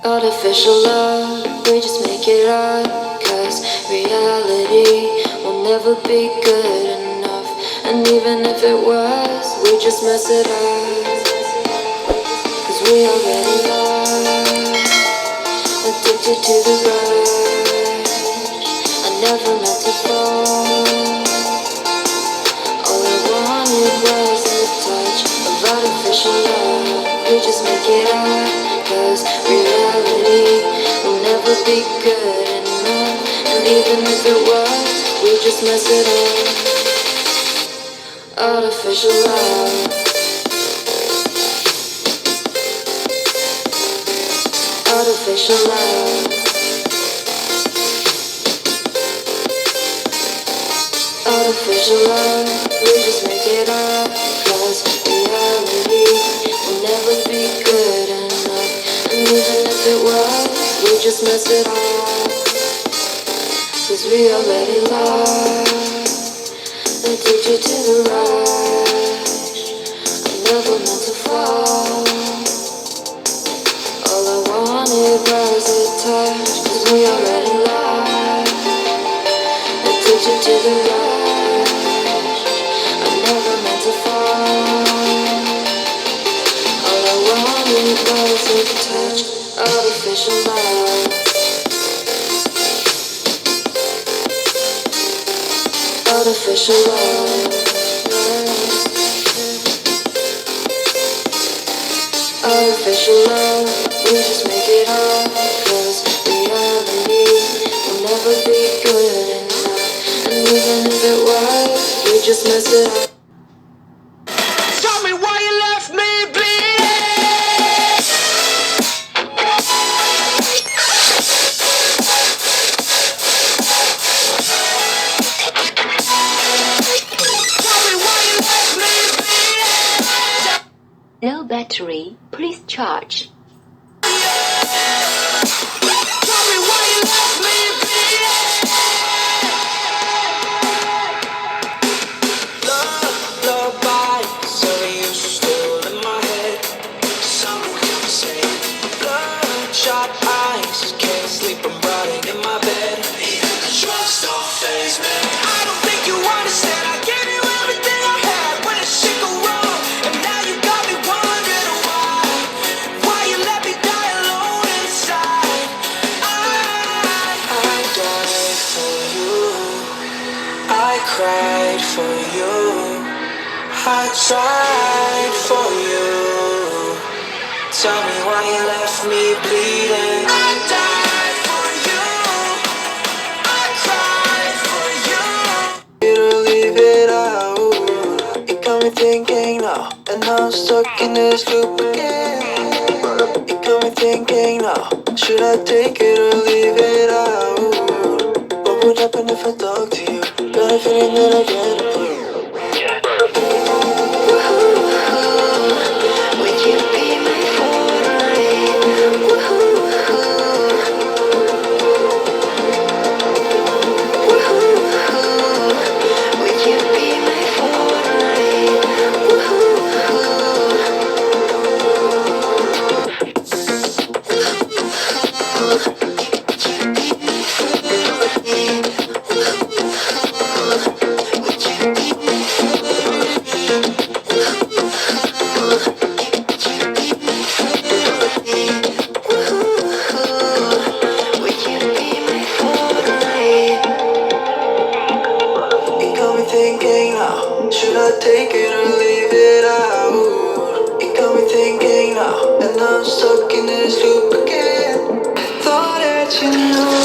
Artificial love, we just make it up, 'cause reality will never be good enough. And even if it was, we just mess it up, 'cause we already lost, addicted to the rush. I never meant to fall. All I wanted was a touch of artificial love. We just make it up, 'cause reality will never be good enough. And even if it was, we just mess it up. Artificial love. Artificial love. Artificial love, we just make it up, 'cause reality will never be good enough. And even if it was, we just mess it up, 'cause we already lost, addicted to the rush. I never meant to fall. All I wanted was a touch, 'cause we already lost, addicted to the rush. I never meant to fall. All I wanted was a touch, artificial love. Artificial love. Artificial love, we just make it up, 'cause reality will never be good enough. And even if it was, we just mess it up. Tell me why you left me bleeding. Tell me why you left me bleeding. Low battery, please charge. Tell me why you left me bleeding. Lullaby, sorry you still in my head. Someone can say bloodshot eyes, can't sleep, I'm rotting in my bed. Even the drugs don't faze me. I don't think you understand. I gave you everything I had when it shit go wrong, and now you got me wondering why you let me die alone inside. I died for you, I cried for you, I tried for you. Tell me why you left me bleeding. I died for you, I cried for you. You to leave it out. It got me thinking now, and now I'm stuck in this loop again. It got me thinking now, should I take it or leave it out? What would happen if I talk to you? Got a feeling that I get it. Would you be my fortnight? Would you be my fortnight? Would you be my fortnight? It got me thinking now, should I take it or leave it out? It got me thinking now, and I'm stuck in this loop again. Thought that you knew